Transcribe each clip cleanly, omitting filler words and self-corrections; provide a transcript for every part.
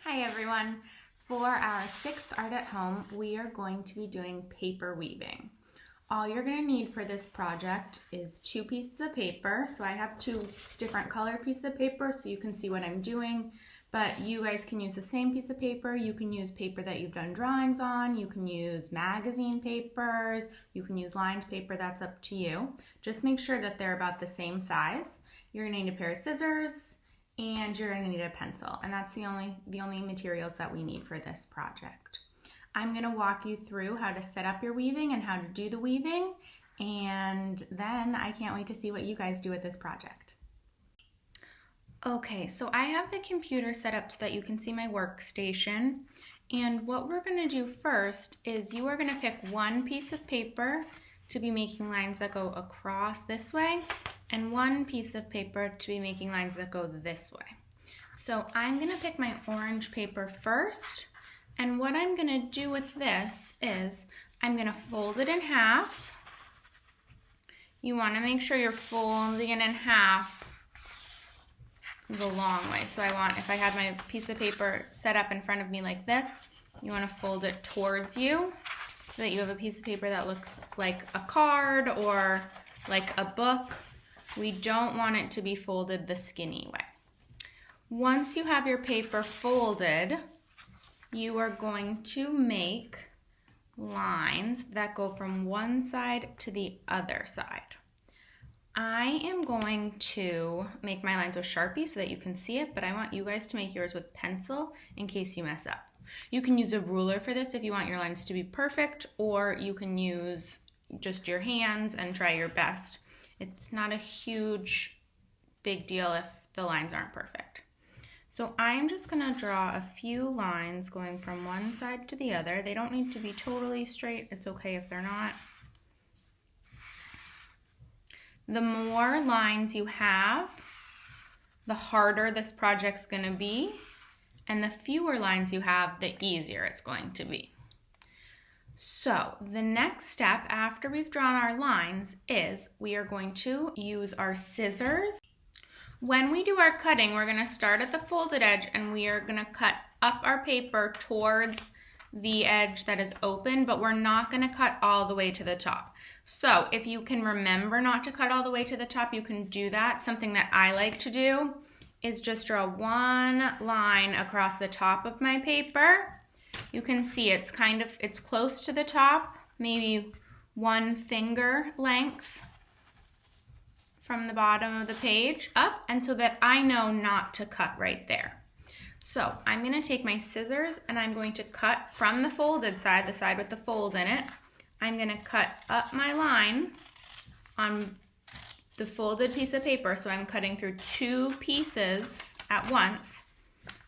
Hi everyone. For our 6th Art at Home, we are going to be doing paper weaving. All you're going to need for this project is 2 pieces of paper. So I have 2 different color pieces of paper so you can see what I'm doing, but you guys can use the same piece of paper. You can use paper that you've done drawings on. You can use magazine papers. You can use lined paper. That's up to you. Just make sure that they're about the same size. You're going to need a pair of scissors, and you're going to need a pencil, and that's the only materials that we need for this project. I'm going to walk you through how to set up your weaving and how to do the weaving, and then I can't wait to see what you guys do with this project. Okay, so I have the computer set up so that you can see my workstation, and what we're going to do first is you are going to pick one piece of paper to be making lines that go across this way, and one piece of paper to be making lines that go this way. So I'm going to pick my orange paper first, and what I'm going to do with this is I'm going to fold it in half. You want to make sure you're folding it in half the long way. So if I had my piece of paper set up in front of me like this, you want to fold it towards you so that you have a piece of paper that looks like a card or like a book. We don't want it to be folded the skinny way. Once you have your paper folded, you are going to make lines that go from one side to the other side. I am going to make my lines with Sharpie so that you can see it, but I want you guys to make yours with pencil in case you mess up. You can use a ruler for this if you want your lines to be perfect, or you can use just your hands and try your best. It's not a big deal if the lines aren't perfect. So I'm just going to draw a few lines going from one side to the other. They don't need to be totally straight. It's okay if they're not. The more lines you have, the harder this project's going to be, and the fewer lines you have, the easier it's going to be. So the next step after we've drawn our lines is we are going to use our scissors. When we do our cutting, we're going to start at the folded edge and we are going to cut up our paper towards the edge that is open, but we're not going to cut all the way to the top. So if you can remember not to cut all the way to the top, you can do that. Something that I like to do is just draw one line across the top of my paper. You can see it's close to the top, maybe 1 finger length from the bottom of the page up, and so that I know not to cut right there. So I'm going to take my scissors and I'm going to cut from the folded side, the side with the fold in it. I'm going to cut up my line on the folded piece of paper, so I'm cutting through 2 pieces at once,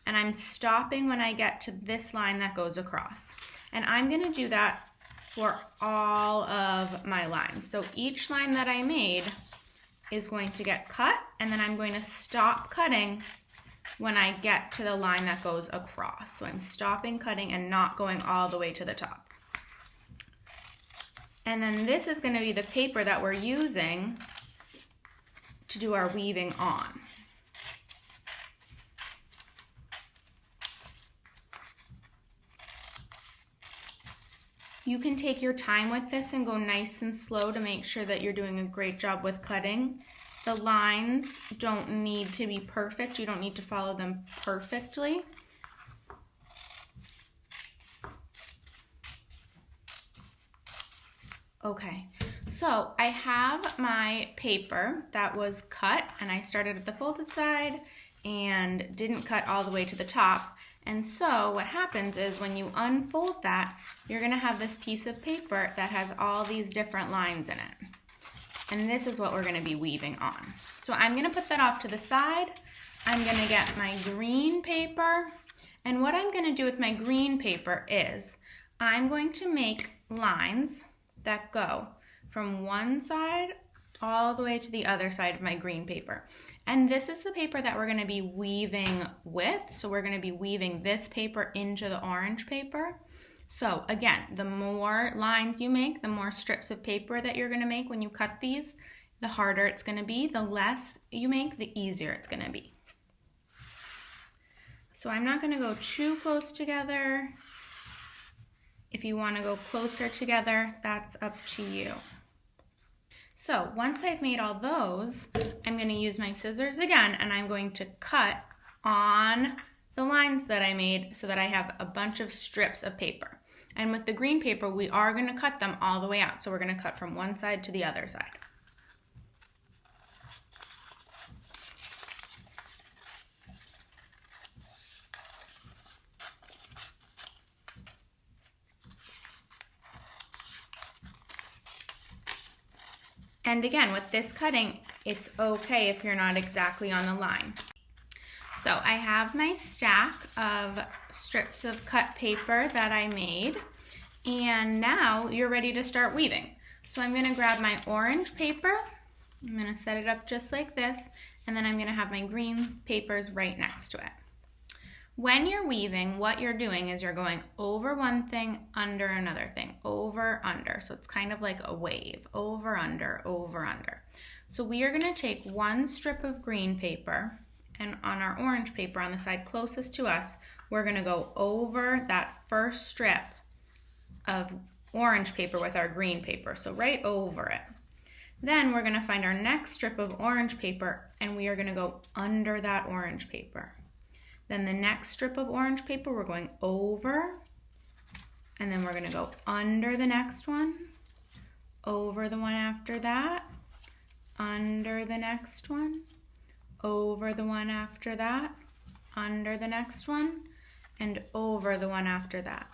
and I'm stopping when I get to this line that goes across. And I'm going to do that for all of my lines. So each line that I made is going to get cut, and then I'm going to stop cutting when I get to the line that goes across. So I'm stopping cutting and not going all the way to the top. And then this is going to be the paper that we're using to do our weaving on. You can take your time with this and go nice and slow to make sure that you're doing a great job with cutting. The lines don't need to be perfect. You don't need to follow them perfectly. Okay, so I have my paper that was cut, and I started at the folded side and didn't cut all the way to the top. And so what happens is when you unfold that, you're going to have this piece of paper that has all these different lines in it. And this is what we're going to be weaving on. So I'm going to put that off to the side. I'm going to get my green paper. And what I'm going to do with my green paper is I'm going to make lines that go from one side all the way to the other side of my green paper. And this is the paper that we're going to be weaving with. So we're going to be weaving this paper into the orange paper. So again, the more lines you make, the more strips of paper that you're going to make when you cut these, the harder it's going to be. The less you make, the easier it's going to be. So I'm not going to go too close together. If you want to go closer together, that's up to you. So once I've made all those, I'm going to use my scissors again, and I'm going to cut on the lines that I made so that I have a bunch of strips of paper. And with the green paper, we are going to cut them all the way out. So we're going to cut from one side to the other side. And again, with this cutting, it's okay if you're not exactly on the line. So I have my stack of strips of cut paper that I made, and now you're ready to start weaving. So I'm going to grab my orange paper, I'm going to set it up just like this, and then I'm going to have my green papers right next to it. When you're weaving, what you're doing is you're going over one thing, under another thing, over, under. So it's kind of like a wave, over, under, over, under. So we are going to take one strip of green paper, and on our orange paper on the side closest to us, we're going to go over that first strip of orange paper with our green paper, so right over it. Then we're going to find our next strip of orange paper, and we are going to go under that orange paper. Then the next strip of orange paper, we're going over, and then we're going to go under the next one, over the one after that, under the next one, over the one after that, under the next one, and over the one after that.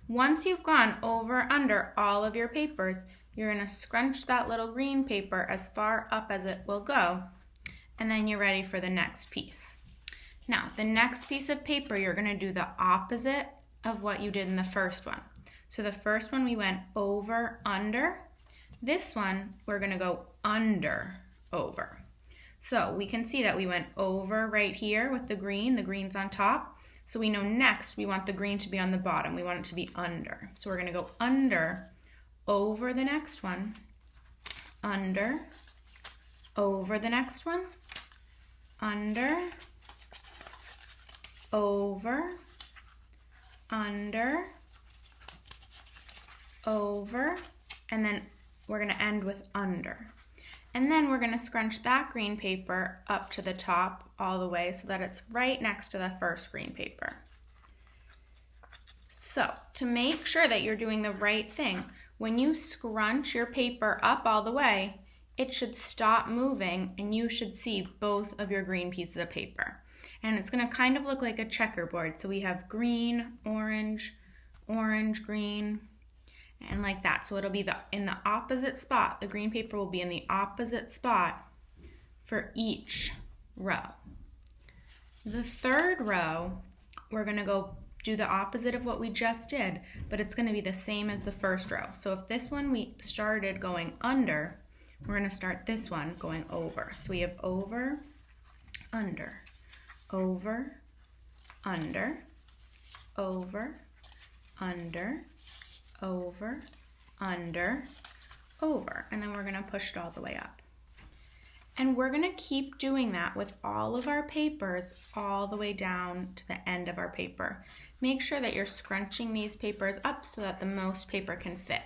Once you've gone over, under all of your papers, you're going to scrunch that little green paper as far up as it will go, and then you're ready for the next piece. Now, the next piece of paper, you're going to do the opposite of what you did in the first one. So the first one we went over, under. This one, we're going to go under, over. So we can see that we went over right here with the green's on top. So we know next we want the green to be on the bottom. We want it to be under. So we're going to go under, over the next one, under, over the next one, under, over, under, over, and then we're going to end with under. And then we're going to scrunch that green paper up to the top all the way so that it's right next to the first green paper. So to make sure that you're doing the right thing, when you scrunch your paper up all the way, it should stop moving and you should see both of your green pieces of paper. And it's going to kind of look like a checkerboard. So we have green, orange, orange, green, and like that. So it'll be in the opposite spot. The green paper will be in the opposite spot for each row. The third row, we're going to go do the opposite of what we just did, but it's going to be the same as the first row. So if this one we started going under, we're going to start this one going over. So we have over, under, over, under, over, under, over, under, over, and then we're going to push it all the way up. And we're going to keep doing that with all of our papers all the way down to the end of our paper. Make sure that you're scrunching these papers up so that the most paper can fit.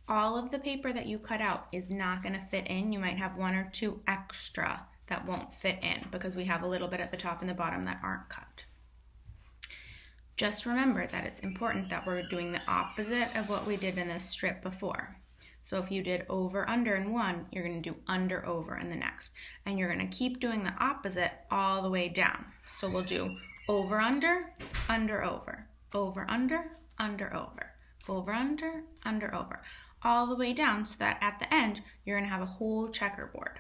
All of the paper that you cut out is not going to fit in. You might have one or two extra that won't fit in because we have a little bit at the top and the bottom that aren't cut. Just remember that it's important that we're doing the opposite of what we did in this strip before. So if you did over, under in one, you're going to do under, over in the next. And you're going to keep doing the opposite all the way down. So we'll do over, under, over, over, under, over, over, under, over, all the way down so that at the end, you're going to have a whole checkerboard.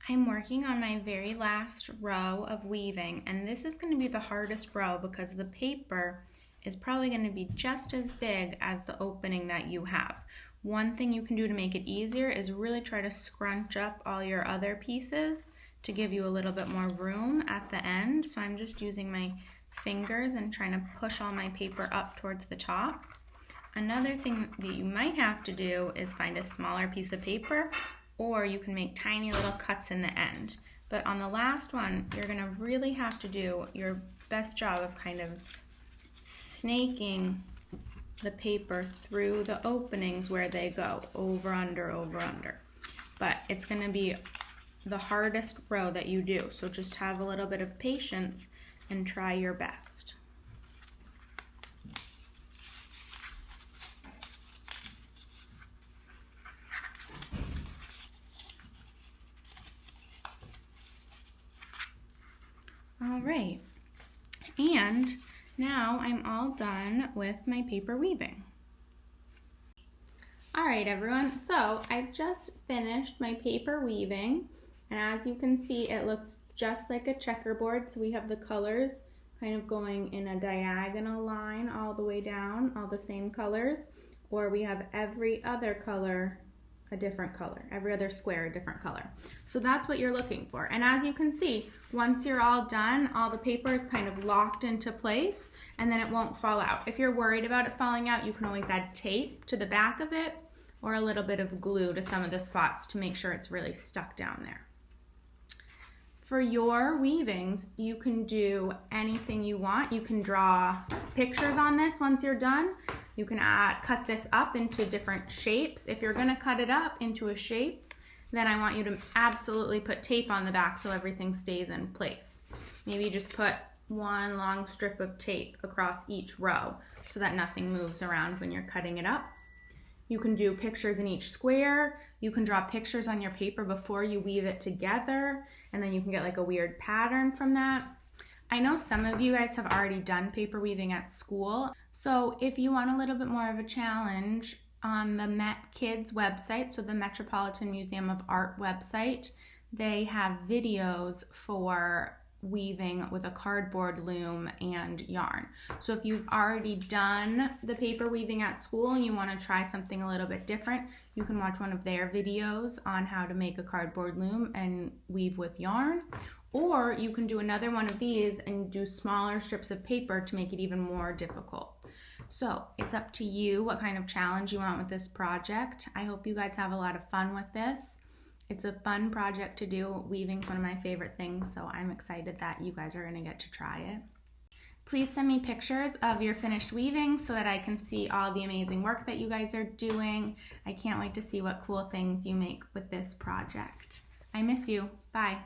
I'm working on my very last row of weaving, and this is going to be the hardest row because the paper is probably going to be just as big as the opening that you have. One thing you can do to make it easier is really try to scrunch up all your other pieces to give you a little bit more room at the end. So I'm just using my fingers and trying to push all my paper up towards the top. Another thing that you might have to do is find a smaller piece of paper, or you can make tiny little cuts in the end. But on the last one, you're going to really have to do your best job of kind of snaking the paper through the openings where they go, over, under, over, under. But it's going to be the hardest row that you do, so just have a little bit of patience and try your best. All right, and now I'm all done with my paper weaving. All right, everyone, so I've just finished my paper weaving, and as you can see, it looks just like a checkerboard. So we have the colors kind of going in a diagonal line all the way down, all the same colors, or we have every other color a different color, every other square a different color. So that's what you're looking for. And as you can see, once you're all done, all the paper is kind of locked into place and then it won't fall out. If you're worried about it falling out, you can always add tape to the back of it or a little bit of glue to some of the spots to make sure it's really stuck down there. For your weavings, you can do anything you want. You can draw pictures on this once you're done. You can cut this up into different shapes. If you're gonna cut it up into a shape, then I want you to absolutely put tape on the back so everything stays in place. Maybe just put one long strip of tape across each row so that nothing moves around when you're cutting it up. You can do pictures in each square. You can draw pictures on your paper before you weave it together, and then you can get like a weird pattern from that. I know some of you guys have already done paper weaving at school, so if you want a little bit more of a challenge, on the Met Kids website, so the Metropolitan Museum of Art website, they have videos for weaving with a cardboard loom and yarn. So if you've already done the paper weaving at school and you want to try something a little bit different, you can watch one of their videos on how to make a cardboard loom and weave with yarn. Or you can do another one of these and do smaller strips of paper to make it even more difficult. So it's up to you what kind of challenge you want with this project. I hope you guys have a lot of fun with this. It's a fun project to do. Weaving's one of my favorite things, so I'm excited that you guys are going to get to try it. Please send me pictures of your finished weaving so that I can see all the amazing work that you guys are doing. I can't wait to see what cool things you make with this project. I miss you. Bye.